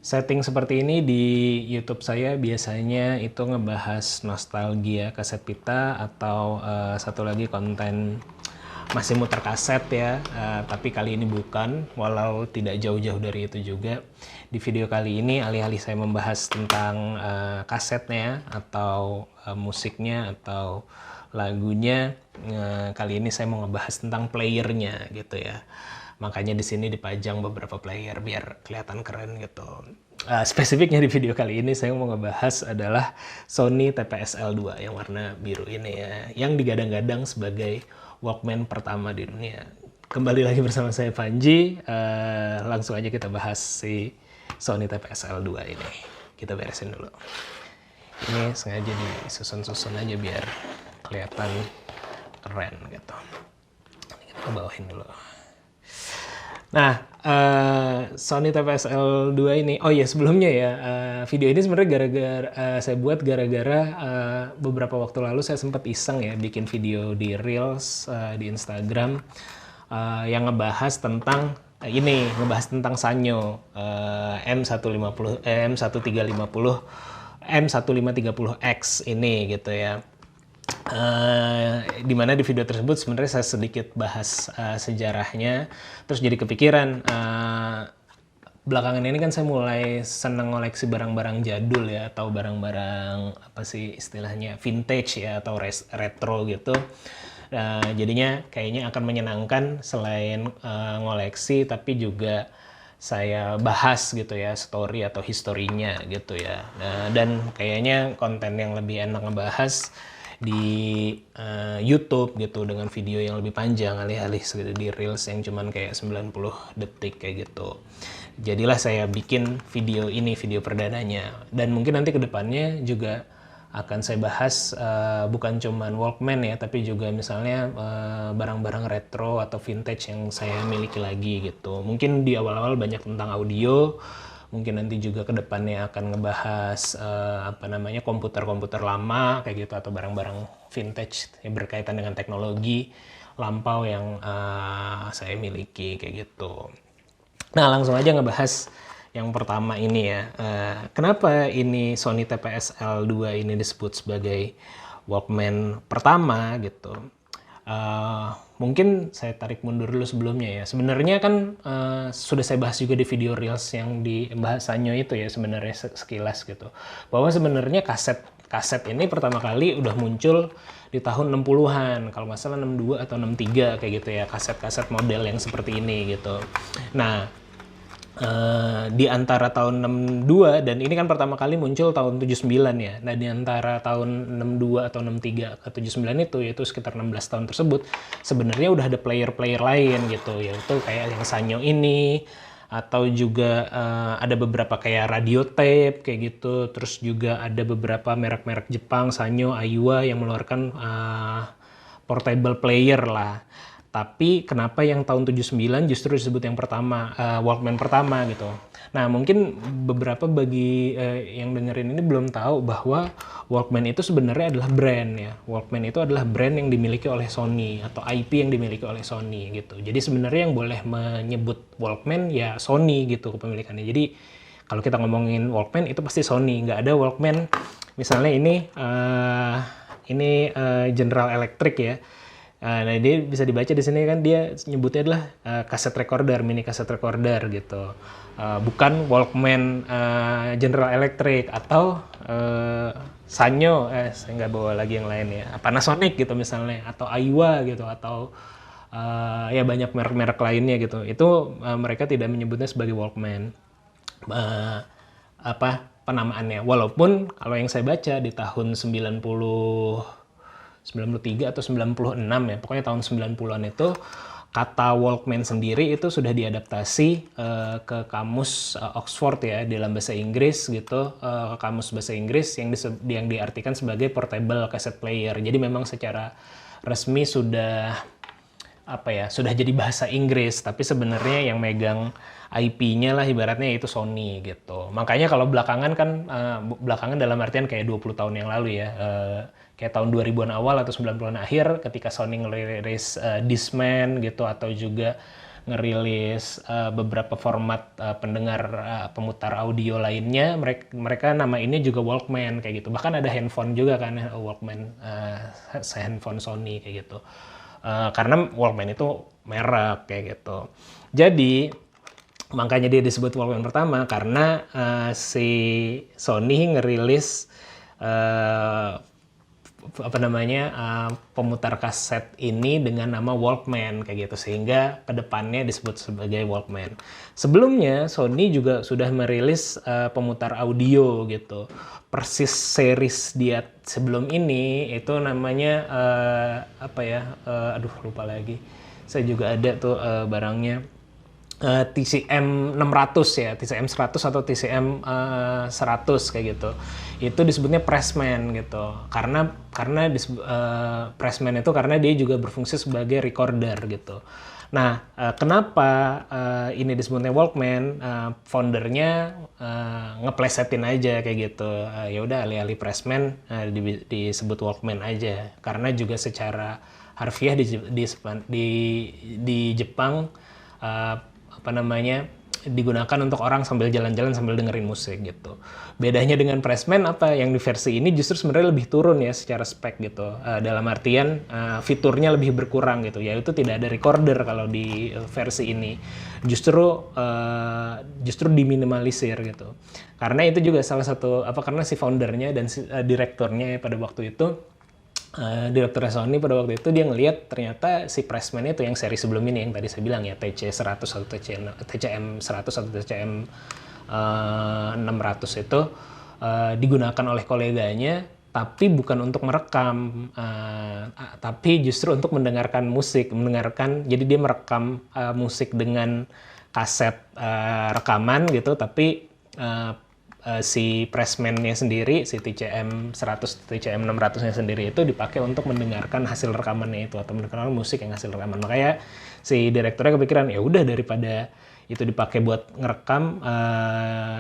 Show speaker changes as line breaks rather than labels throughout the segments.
Setting seperti ini di YouTube saya biasanya itu ngebahas nostalgia kaset pita atau satu lagi konten masih muter kaset ya, tapi kali ini bukan, walau tidak jauh-jauh dari itu juga. Di video kali ini alih-alih saya membahas tentang kasetnya atau musiknya atau lagunya, kali ini saya mau ngebahas tentang playernya gitu ya. Makanya di sini dipajang beberapa player biar kelihatan keren gitu. Spesifiknya di video kali ini saya mau ngebahas adalah Sony TPS-L2 yang warna biru ini ya, yang digadang-gadang sebagai Walkman pertama di dunia. Kembali lagi bersama saya Panji, langsung aja kita bahas si Sony TPS-L2 ini. Kita beresin dulu. Ini sengaja disusun-susun aja biar kelihatan keren gitu. Kita bawahin dulu. Nah, Sony TPS-L2 ini, oh ya sebelumnya ya, video ini sebenarnya saya buat gara-gara beberapa waktu lalu saya sempat iseng ya bikin video di Reels di Instagram yang ngebahas tentang ngebahas tentang Sanyo M1350 M1530X ini gitu ya. Dimana di video tersebut sebenarnya saya sedikit bahas sejarahnya, terus jadi kepikiran belakangan ini kan saya mulai seneng ngoleksi barang-barang jadul ya, atau barang-barang apa sih istilahnya vintage ya, atau retro gitu. Jadinya kayaknya akan menyenangkan selain ngoleksi, tapi juga saya bahas gitu ya story atau historinya gitu ya. Dan kayaknya konten yang lebih enak ngebahas di YouTube gitu dengan video yang lebih panjang alih-alih di Reels yang cuman kayak 90 detik kayak gitu. Jadilah saya bikin video ini, video perdananya. Dan mungkin nanti kedepannya juga akan saya bahas bukan cuman Walkman ya, tapi juga misalnya barang-barang retro atau vintage yang saya miliki lagi gitu. Mungkin di awal-awal banyak tentang audio, mungkin nanti juga kedepannya akan ngebahas komputer-komputer lama kayak gitu, atau barang-barang vintage yang berkaitan dengan teknologi lampau yang saya miliki kayak gitu. Nah, langsung aja ngebahas yang pertama ini ya. Kenapa ini Sony TPS-L2 ini disebut sebagai Walkman pertama gitu? Mungkin saya tarik mundur dulu sebelumnya ya. Sebenarnya kan sudah saya bahas juga di video Reels yang di bahasannya itu ya, sebenarnya sekilas gitu. Bahwa sebenarnya kaset ini pertama kali udah muncul di tahun 60-an. Kalau nggak salah 62 atau 63 kayak gitu ya, kaset-kaset model yang seperti ini gitu. Nah, di antara tahun 62 dan ini kan pertama kali muncul tahun 79 ya. Nah, di antara tahun 62 atau 63 ke 79 itu, yaitu sekitar 16 tahun tersebut, sebenarnya udah ada player-player lain gitu, yaitu kayak yang Sanyo ini, atau juga ada beberapa kayak radio tape kayak gitu. Terus juga ada beberapa merek-merek Jepang, Sanyo, Aiwa, yang mengeluarkan portable player lah. Tapi kenapa yang tahun 79 justru disebut yang pertama, Walkman pertama gitu. Nah, mungkin beberapa bagi yang dengerin ini belum tahu bahwa Walkman itu sebenarnya adalah brand ya. Walkman itu adalah brand yang dimiliki oleh Sony atau IP yang dimiliki oleh Sony gitu. Jadi sebenarnya yang boleh menyebut Walkman ya Sony gitu kepemilikannya. Jadi kalau kita ngomongin Walkman itu pasti Sony, nggak ada Walkman. Misalnya ini General Electric ya. Nah, dia bisa dibaca di sini kan dia nyebutnya adalah kaset recorder, mini kaset recorder gitu. Bukan Walkman General Electric atau Sanyo, saya nggak bawa lagi yang lain ya. Panasonic gitu misalnya, atau Aiwa gitu, atau ya banyak merek-merek lainnya gitu. Itu mereka tidak menyebutnya sebagai Walkman. Penamaannya. Walaupun kalau yang saya baca di tahun 93 atau 96 ya, pokoknya tahun 90-an itu kata Walkman sendiri itu sudah diadaptasi ke kamus Oxford ya, dalam bahasa Inggris gitu, kamus bahasa Inggris yang diartikan sebagai portable cassette player. Jadi memang secara resmi sudah sudah jadi bahasa Inggris, tapi sebenarnya yang megang IP-nya lah ibaratnya itu Sony gitu. Makanya kalau belakangan kan, belakangan dalam artian kayak 20 tahun yang lalu ya, kayak tahun 2000-an awal atau 90-an akhir ketika Sony ngerilis Discman gitu, atau juga ngerilis beberapa format pendengar pemutar audio lainnya, mereka namainnya juga Walkman kayak gitu. Bahkan ada handphone juga kan, Walkman, handphone Sony kayak gitu. Karena Walkman itu merek kayak gitu. Jadi makanya dia disebut Walkman pertama karena si Sony ngerilis pemutar kaset ini dengan nama Walkman kayak gitu, sehingga kedepannya disebut sebagai Walkman. Sebelumnya Sony juga sudah merilis pemutar audio gitu, persis series dia sebelum ini itu namanya aduh lupa lagi, saya juga ada tuh barangnya. TCM 600 ya, TCM 100 atau TCM 100 kayak gitu. Itu disebutnya Pressman gitu. Karena Pressman itu karena dia juga berfungsi sebagai recorder gitu. Nah, kenapa ini disebutnya Walkman? Foundernya ngeplesetin aja kayak gitu. Ya udah alih-alih Pressman disebut Walkman aja. Karena juga secara harfiah di Jepang digunakan untuk orang sambil jalan-jalan sambil dengerin musik gitu. Bedanya dengan Pressman apa yang di versi ini justru sebenarnya lebih turun ya secara spek gitu. Dalam artian fiturnya lebih berkurang gitu. Yaitu tidak ada recorder kalau di versi ini. Justru diminimalisir gitu. Karena itu juga salah satu karena si foundernya dan si direkturnya pada waktu itu direktur Sony pada waktu itu dia ngelihat ternyata si Pressman itu yang seri sebelum ini yang tadi saya bilang ya TC100 atau TCM 100 atau TCM 600 itu digunakan oleh koleganya tapi bukan untuk merekam tapi justru untuk mendengarkan musik, jadi dia merekam musik dengan kaset rekaman gitu, tapi si Pressman-nya sendiri, si TCM 100, TCM 600-nya sendiri itu dipakai untuk mendengarkan hasil rekamannya itu atau mendengarkan musik yang hasil rekaman. Makanya si direkturnya kepikiran ya udah daripada itu dipakai buat ngerekam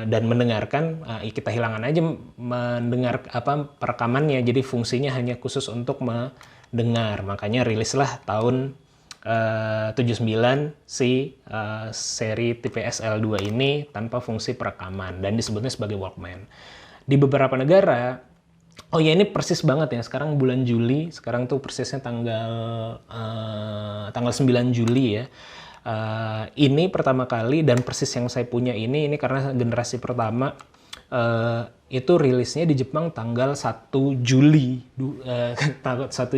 dan mendengarkan, kita hilangkan aja mendengar perekamannya. Jadi fungsinya hanya khusus untuk mendengar. Makanya rilislah tahun 79 si seri TPSL2 ini tanpa fungsi perekaman dan disebutnya sebagai Walkman. Di beberapa negara, oh ya ini persis banget ya, sekarang bulan Juli, sekarang tuh persisnya tanggal 9 Juli ya. Ini pertama kali dan persis yang saya punya ini karena generasi pertama itu rilisnya di Jepang tanggal 1 Juli 1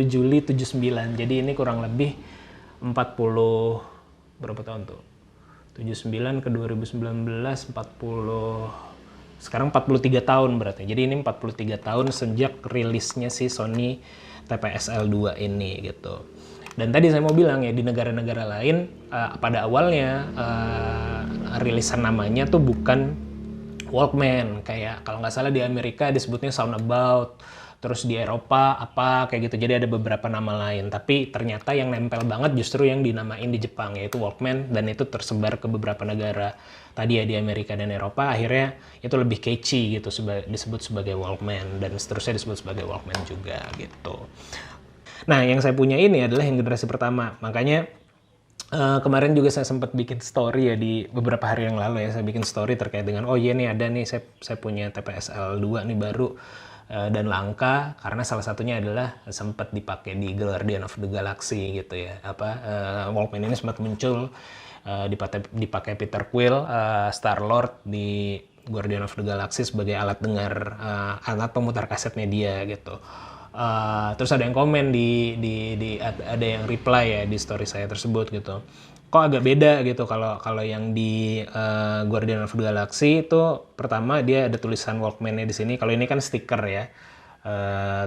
Juli 79. Jadi ini kurang lebih 40 berapa tahun tuh? 79 ke 2019 40 sekarang 43 tahun berarti. Jadi ini 43 tahun sejak rilisnya si Sony TPSL2 ini gitu. Dan tadi saya mau bilang ya di negara-negara lain pada awalnya rilisan namanya tuh bukan Walkman, kayak kalau nggak salah di Amerika disebutnya Soundabout, terus di Eropa apa kayak gitu. Jadi ada beberapa nama lain, tapi ternyata yang nempel banget justru yang dinamain di Jepang yaitu Walkman, dan itu tersebar ke beberapa negara tadi ya di Amerika dan Eropa. Akhirnya itu lebih catchy gitu, disebut sebagai Walkman dan seterusnya disebut sebagai Walkman juga gitu. Nah yang saya punya ini adalah yang generasi pertama, makanya kemarin juga saya sempat bikin story ya di beberapa hari yang lalu ya, saya bikin story terkait dengan oh iya nih ada nih saya punya TPSL 2 nih baru dan langka karena salah satunya adalah sempat dipakai di Guardian of the Galaxy gitu ya. Walkman ini sempat muncul dipakai Peter Quill, Star-Lord di Guardian of the Galaxy sebagai alat dengar, alat pemutar kasetnya dia gitu. Terus ada yang komen ada yang reply ya di story saya tersebut gitu. Kok agak beda gitu kalau yang di Guardian of the Galaxy itu pertama dia ada tulisan Walkman-nya di sini. Kalau ini kan stiker ya.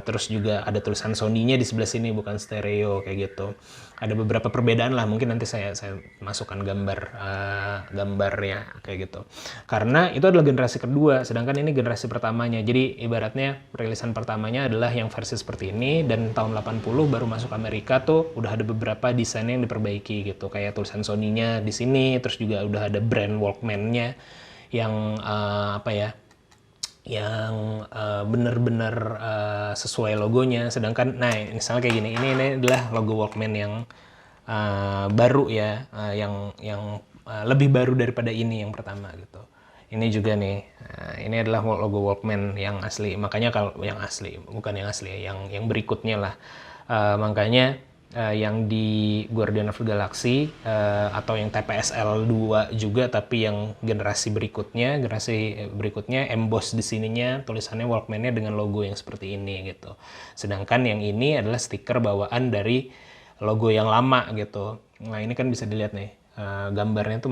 Terus juga ada tulisan Sony-nya di sebelah sini bukan stereo kayak gitu. Ada beberapa perbedaan lah, mungkin nanti saya masukkan gambarnya kayak gitu. Karena itu adalah generasi kedua, sedangkan ini generasi pertamanya. Jadi ibaratnya rilisan pertamanya adalah yang versi seperti ini, dan tahun 80 baru masuk Amerika tuh udah ada beberapa desainnya yang diperbaiki gitu. Kayak tulisan Sony-nya di sini, terus juga udah ada brand Walkman-nya yang yang bener-bener sesuai logonya. Sedangkan nah misalnya kayak gini, ini adalah logo Walkman yang baru ya, lebih baru daripada ini yang pertama gitu. Ini juga nih, ini adalah logo Walkman yang asli. Makanya kalau yang asli, bukan yang asli, yang berikutnya lah. Makanya yang di Guardian of the Galaxy atau yang TPSL 2 juga, tapi yang generasi berikutnya emboss di sininya tulisannya Walkman-nya dengan logo yang seperti ini gitu. Sedangkan yang ini adalah stiker bawaan dari logo yang lama gitu. Nah ini kan bisa dilihat nih, gambarnya tuh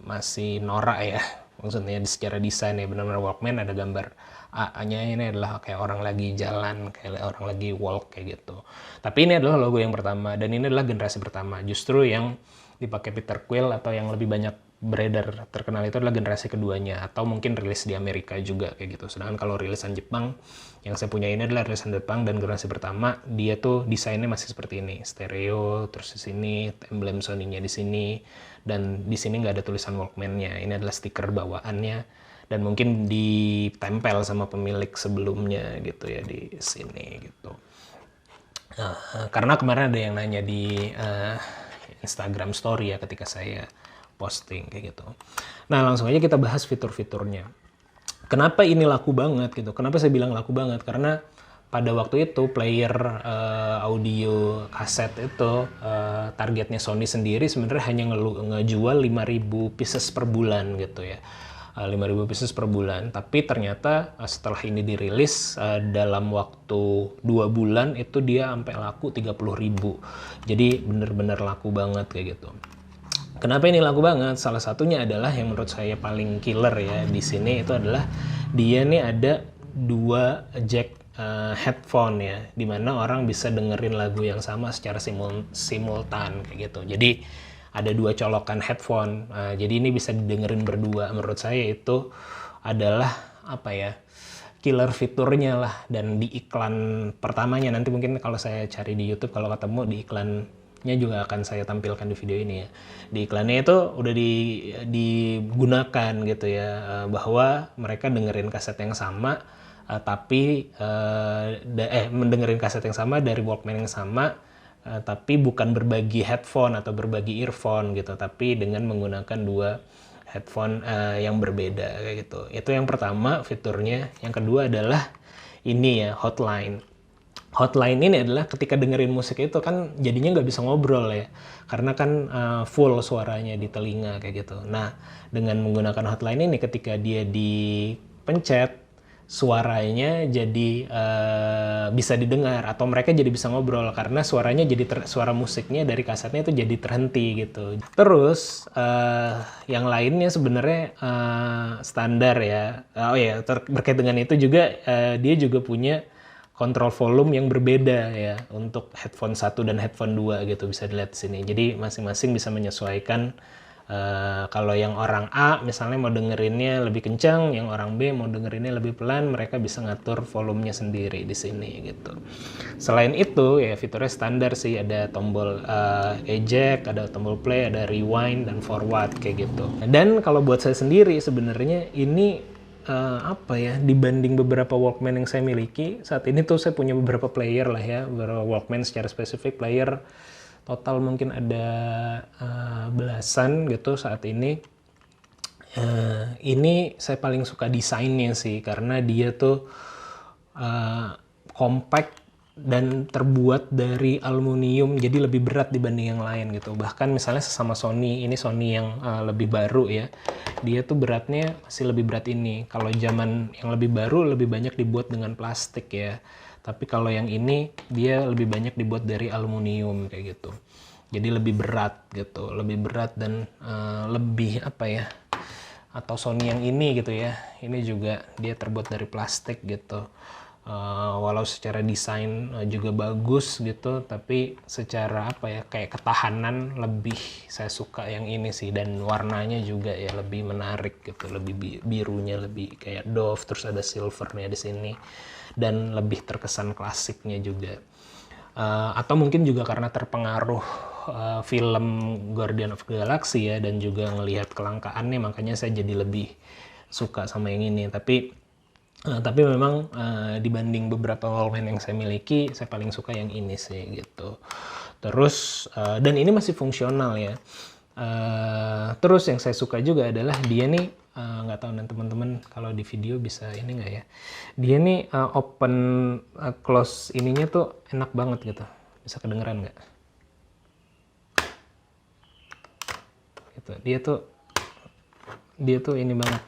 masih norak ya, maksudnya secara desain ya benar-benar Walkman, ada gambar A-nya ini adalah kayak orang lagi jalan, kayak orang lagi walk kayak gitu. Tapi ini adalah logo yang pertama dan ini adalah generasi pertama. Justru yang dipakai Peter Quill atau yang lebih banyak beredar terkenal itu adalah generasi keduanya, atau mungkin rilis di Amerika juga kayak gitu. Sedangkan kalau rilisan Jepang yang saya punya ini adalah rilisan Jepang dan generasi pertama, dia tuh desainnya masih seperti ini, stereo, terus di sini emblem Sony-nya di sini, dan di sini nggak ada tulisan Walkman-nya. Ini adalah stiker bawaannya dan mungkin ditempel sama pemilik sebelumnya gitu ya di sini gitu. Karena kemarin ada yang nanya di Instagram story ya ketika saya posting kayak gitu. Nah langsung aja kita bahas fitur-fiturnya. Kenapa ini laku banget gitu? Kenapa saya bilang laku banget? Karena pada waktu itu player audio kaset itu targetnya Sony sendiri sebenarnya hanya ngejual 5.000 pieces per bulan gitu ya. 5.000 pieces per bulan, tapi ternyata setelah ini dirilis dalam waktu 2 bulan itu dia sampai laku 30.000. Jadi bener-bener laku banget kayak gitu. Kenapa ini laku banget? Salah satunya adalah yang menurut saya paling killer ya di sini itu adalah dia nih ada 2 jack headphone ya, dimana orang bisa dengerin lagu yang sama secara simultan kayak gitu. Jadi ada 2 colokan headphone, jadi ini bisa didengerin berdua. Menurut saya itu adalah apa ya, killer fiturnya lah. Dan di iklan pertamanya, nanti mungkin kalau saya cari di YouTube kalau ketemu di iklannya juga akan saya tampilkan di video ini ya. Di iklannya itu udah digunakan gitu ya, bahwa mereka dengerin kaset yang sama, tapi mendengerin kaset yang sama dari Walkman yang sama, tapi bukan berbagi headphone atau berbagi earphone gitu, tapi dengan menggunakan 2 headphone yang berbeda kayak gitu. Itu yang pertama fiturnya. Yang kedua adalah ini ya, hotline. Hotline ini adalah ketika dengerin musik itu kan jadinya nggak bisa ngobrol ya, karena kan full suaranya di telinga kayak gitu. Nah dengan menggunakan hotline ini, ketika dia dipencet, suaranya jadi bisa didengar atau mereka jadi bisa ngobrol karena suaranya jadi suara musiknya dari kasetnya itu jadi terhenti gitu. Terus yang lainnya sebenarnya standar ya. Oh ya, terkait dengan itu juga dia juga punya kontrol volume yang berbeda ya untuk headphone 1 dan headphone 2 gitu, bisa dilihat di sini. Jadi masing-masing bisa menyesuaikan. Kalau yang orang A misalnya mau dengerinnya lebih kencang, yang orang B mau dengerinnya lebih pelan, mereka bisa ngatur volumenya sendiri di sini gitu. Selain itu ya fiturnya standar sih, ada tombol eject, ada tombol play, ada rewind dan forward kayak gitu. Dan kalau buat saya sendiri sebenarnya ini apa ya, dibanding beberapa Walkman yang saya miliki saat ini tuh, saya punya beberapa player lah ya, beberapa Walkman secara spesifik player. Total mungkin ada belasan gitu saat ini. Ini saya paling suka desainnya sih, karena dia tuh compact dan terbuat dari aluminium, jadi lebih berat dibanding yang lain gitu. Bahkan misalnya sesama Sony, ini Sony yang lebih baru ya, dia tuh beratnya masih lebih berat ini. Kalau zaman yang lebih baru lebih banyak dibuat dengan plastik ya, tapi kalau yang ini dia lebih banyak dibuat dari aluminium kayak gitu. Jadi lebih berat gitu, lebih berat dan lebih apa ya, atau Sony yang ini gitu ya, ini juga dia terbuat dari plastik gitu. Walau secara desain juga bagus gitu, tapi secara apa ya, kayak ketahanan lebih saya suka yang ini sih. Dan warnanya juga ya lebih menarik gitu, lebih birunya lebih kayak Dove, terus ada silvernya di sini dan lebih terkesan klasiknya juga. Atau mungkin juga karena terpengaruh film Guardian of the Galaxy ya, dan juga ngelihat kelangkaannya, makanya saya jadi lebih suka sama yang ini. Tapi memang dibanding beberapa Walkman yang saya miliki, saya paling suka yang ini sih gitu. Terus dan ini masih fungsional ya. Terus yang saya suka juga adalah dia nih, nggak tahu nanti teman-teman kalau di video bisa ini nggak ya, dia nih open close ininya tuh enak banget gitu, bisa kedengeran nggak gitu. Dia tuh ini banget,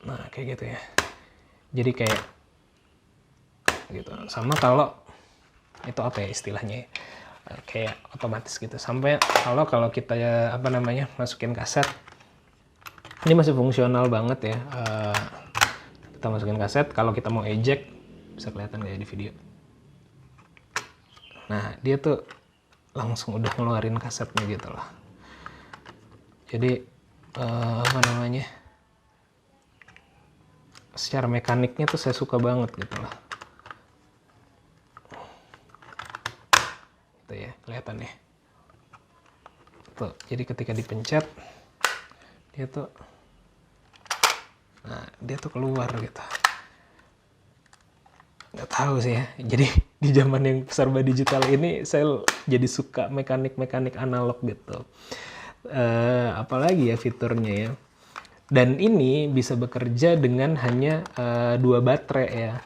nah kayak gitu ya, jadi kayak gitu. Sama kalau itu apa ya istilahnya ya, kayak otomatis gitu. Sampai kalau kita apa namanya masukin kaset, ini masih fungsional banget ya. Kita masukin kaset, kalau kita mau eject bisa kelihatan kayak di video. Nah dia tuh langsung udah ngeluarin kasetnya gitu loh. Jadi apa namanya, secara mekaniknya tuh saya suka banget gitu loh. Tuh ya, kelihatan ya. Tuh, jadi ketika dipencet dia tuh, nah dia tuh keluar gitu. Nggak tahu sih ya. Jadi di zaman yang serba digital ini saya jadi suka mekanik-mekanik analog gitu. Apalagi ya fiturnya ya. Dan ini bisa bekerja dengan hanya 2 baterai ya.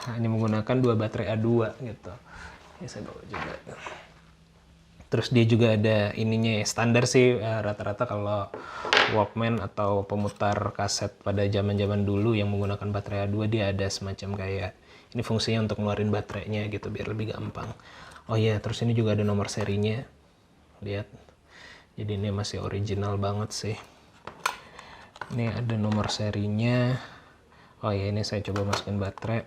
Hanya menggunakan 2 baterai A2 gitu. Ya, saya bawa juga. Terus dia juga ada ininya ya, standar sih rata-rata kalau Walkman atau pemutar kaset pada zaman-zaman dulu yang menggunakan baterai A2, dia ada semacam kayak ini fungsinya untuk ngeluarin baterainya gitu biar lebih gampang. Oh iya, terus ini juga ada nomor serinya. Lihat. Jadi ini masih original banget sih. Ini ada nomor serinya. Oh ya, ini saya coba masukin baterai.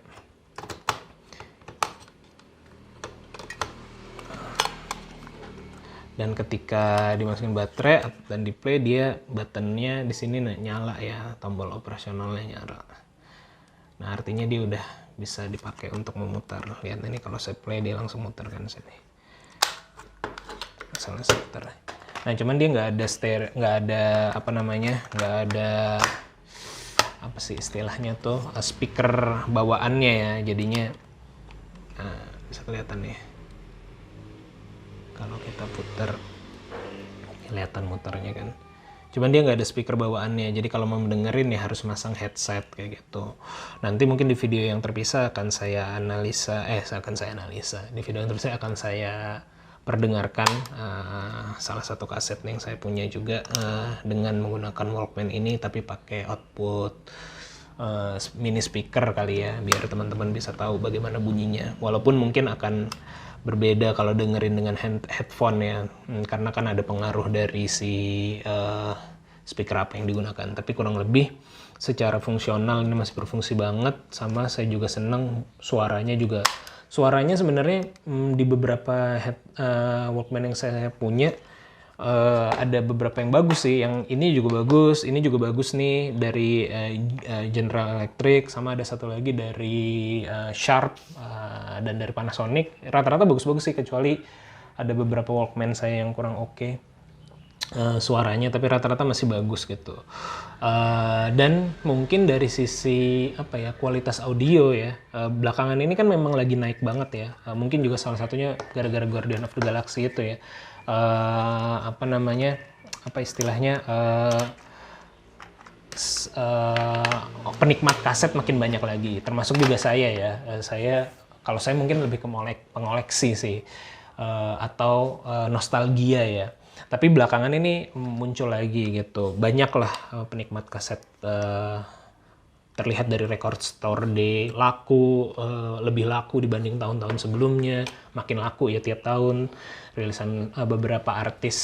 Dan ketika dimasukin baterai dan di play, dia buttonnya di sini nyala ya, tombol operasionalnya nyala. Nah artinya dia udah bisa dipakai untuk memutar. Lihat ini kalau saya play dia langsung muter kan sini. Misalnya saya putar. Nah cuman dia nggak ada nggak ada apa namanya, nggak ada apa sih istilahnya tuh speaker bawaannya ya, jadinya bisa kelihatan ya. Kalau kita putar kelihatan muternya kan, cuman dia nggak ada speaker bawaannya, jadi kalau mau mendengerin ya harus masang headset kayak gitu. Nanti mungkin di video yang terpisah akan saya analisa, di video yang terpisah akan saya perdengarkan salah satu kaset yang saya punya juga dengan menggunakan Walkman ini, tapi pakai output mini speaker kali ya, biar teman-teman bisa tahu bagaimana bunyinya, walaupun mungkin akan berbeda kalau dengerin dengan headphone ya, karena kan ada pengaruh dari si speaker apa yang digunakan. Tapi kurang lebih secara fungsional ini masih berfungsi banget. Sama saya juga seneng suaranya sebenarnya di beberapa Walkman yang saya punya ada beberapa yang bagus sih. Yang ini juga bagus nih dari General Electric, sama ada satu lagi dari Sharp dan dari Panasonic. Rata-rata bagus-bagus sih, kecuali ada beberapa Walkman saya yang kurang oke suaranya, tapi rata-rata masih bagus gitu. Dan mungkin dari sisi apa ya, kualitas audio ya, belakangan ini kan memang lagi naik banget ya. Mungkin juga salah satunya gara-gara Guardian of the Galaxy itu ya. Apa namanya, apa istilahnya, penikmat kaset makin banyak lagi, termasuk juga saya ya. Kalau saya mungkin lebih ke pengoleksi sih, atau nostalgia ya. Tapi belakangan ini muncul lagi gitu, banyak lah penikmat kaset, terlihat dari record store day lebih laku dibanding tahun-tahun sebelumnya, makin laku ya tiap tahun. Rilisan beberapa artis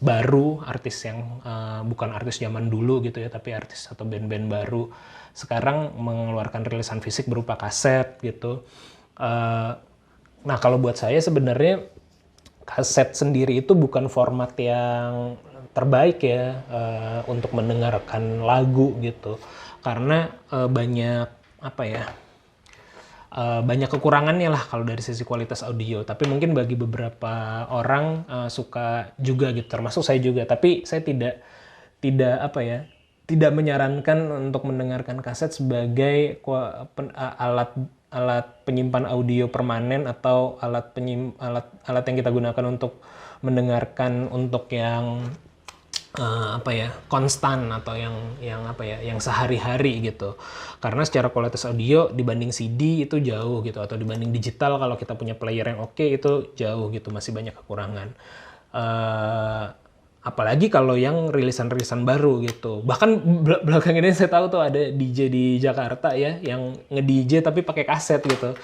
baru, artis yang bukan artis zaman dulu gitu ya, tapi artis atau band-band baru sekarang mengeluarkan rilisan fisik berupa kaset gitu. Nah kalau buat saya sebenarnya kaset sendiri itu bukan format yang terbaik ya untuk mendengarkan lagu gitu, karena banyak apa ya, banyak kekurangannya lah kalau dari sisi kualitas audio. Tapi mungkin bagi beberapa orang suka juga gitu, termasuk saya juga. Tapi saya tidak apa ya, tidak menyarankan untuk mendengarkan kaset sebagai alat alat penyimpan audio permanen atau alat yang kita gunakan untuk mendengarkan untuk yang apa ya, konstan atau yang apa ya, yang sehari-hari gitu. Karena secara kualitas audio dibanding CD itu jauh gitu, atau dibanding digital kalau kita punya player yang oke itu jauh gitu, masih banyak kekurangan. Apalagi kalau yang rilisan-rilisan baru gitu. Bahkan belakang ini saya tahu tuh ada DJ di Jakarta ya yang nge-DJ tapi pakai kaset gitu.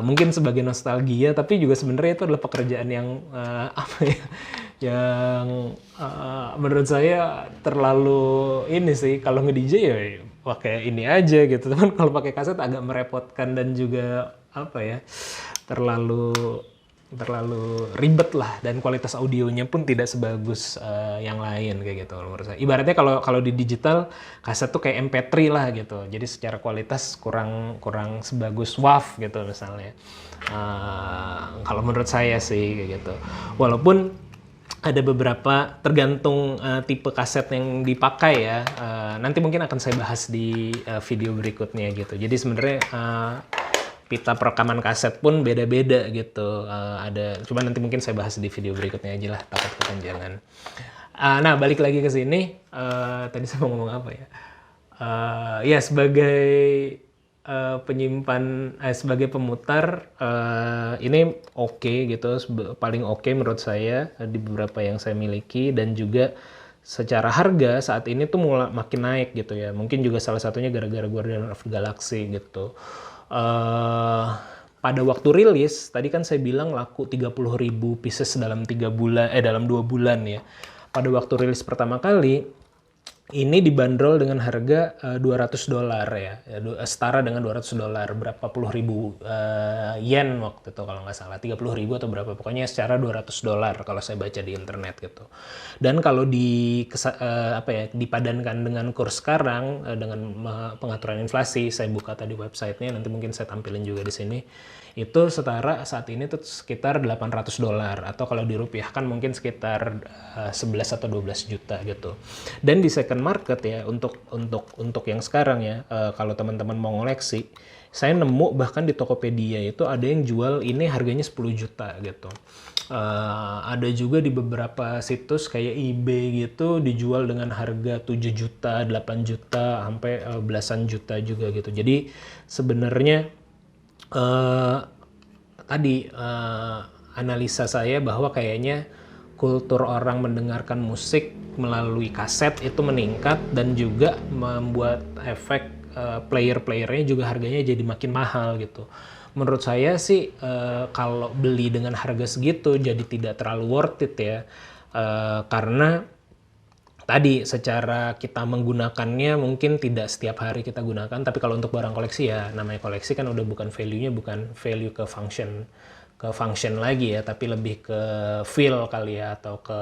Mungkin sebagai nostalgia, tapi juga sebenarnya itu adalah pekerjaan yang apa ya, yang menurut saya terlalu ini sih. Kalau nge-DJ ya pakai ini aja gitu. Teman kalau pakai kaset agak merepotkan dan juga apa ya, terlalu ribet lah, dan kualitas audionya pun tidak sebagus yang lain kayak gitu menurut saya. Ibaratnya kalau di digital kaset tuh kayak MP3 lah gitu. Jadi secara kualitas kurang sebagus WAV gitu misalnya. Kalau menurut saya sih kayak gitu. Walaupun ada beberapa tergantung tipe kaset yang dipakai ya. Nanti mungkin akan saya bahas di video berikutnya gitu. Jadi sebenarnya pita perekaman kaset pun beda-beda gitu. Cuma nanti mungkin saya bahas di video berikutnya aja lah, takut kepanjangan. Nah, balik lagi ke sini. Tadi saya mau ngomong apa ya? Ya sebagai penyimpan, sebagai pemutar, ini oke gitu, paling oke menurut saya di beberapa yang saya miliki, dan juga secara harga saat ini tuh mulai makin naik gitu ya. Mungkin juga salah satunya gara-gara Guardian of the Galaxy gitu. Pada waktu rilis, tadi kan saya bilang laku 30.000 pieces dalam 2 bulan ya. Pada waktu rilis pertama kali, ini dibanderol dengan harga $200 ya, setara dengan $200, berapa puluh ribu yen waktu itu kalau nggak salah, 30.000 atau berapa, pokoknya secara $200 kalau saya baca di internet gitu. Dan kalau dipadankan dengan kurs sekarang dengan pengaturan inflasi, saya buka tadi websitenya, nanti mungkin saya tampilin juga di sini. Itu setara saat ini tuh sekitar $800, atau kalau dirupiahkan mungkin sekitar 11 atau 12 juta gitu. Dan di second market ya, untuk yang sekarang ya, kalau teman-teman mau ngoleksi, saya nemu bahkan di Tokopedia itu ada yang jual ini harganya 10 juta gitu. Ada juga di beberapa situs kayak eBay gitu dijual dengan harga 7 juta, 8 juta, sampai belasan juta juga gitu. Jadi sebenarnya analisa saya bahwa kayaknya kultur orang mendengarkan musik melalui kaset itu meningkat, dan juga membuat efek player-playernya juga harganya jadi makin mahal gitu. Menurut saya sih kalau beli dengan harga segitu jadi tidak terlalu worth it ya, karena tadi secara kita menggunakannya mungkin tidak setiap hari kita gunakan, tapi kalau untuk barang koleksi ya, namanya koleksi kan udah bukan value-nya, bukan value ke function lagi ya, tapi lebih ke feel kali ya, atau ke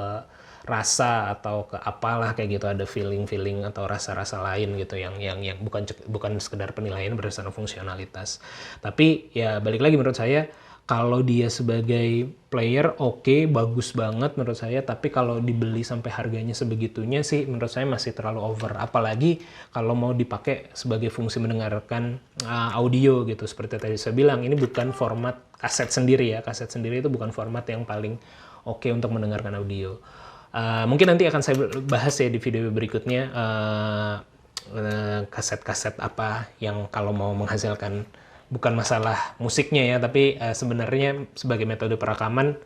rasa, atau ke apalah kayak gitu, ada feeling atau rasa-rasa lain gitu yang bukan sekedar penilaian berdasarkan fungsionalitas. Tapi ya balik lagi, menurut saya kalau dia sebagai player oke, bagus banget menurut saya, tapi kalau dibeli sampai harganya sebegitunya sih menurut saya masih terlalu over. Apalagi kalau mau dipakai sebagai fungsi mendengarkan audio gitu. Seperti tadi saya bilang, ini bukan format kaset sendiri ya. Kaset sendiri itu bukan format yang paling oke untuk mendengarkan audio. Mungkin nanti akan saya bahas ya di video berikutnya, kaset-kaset apa yang kalau mau menghasilkan, bukan masalah musiknya ya, tapi sebenarnya sebagai metode perekaman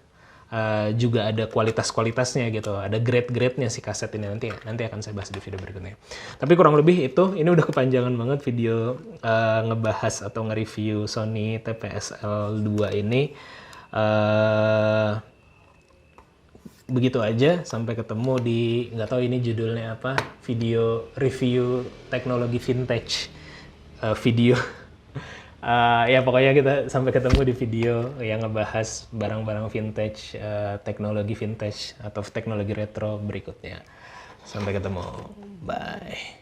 juga ada kualitas-kualitasnya gitu, ada grade-grade-nya si kaset ini, nanti akan saya bahas di video berikutnya. Tapi kurang lebih itu, ini udah kepanjangan banget video ngebahas atau nge-review Sony TPSL 2 ini. Begitu aja, sampai ketemu di, nggak tahu ini judulnya apa, video review teknologi vintage video. Ya pokoknya kita sampai ketemu di video yang ngebahas barang-barang vintage, teknologi vintage atau teknologi retro berikutnya. Sampai ketemu, bye.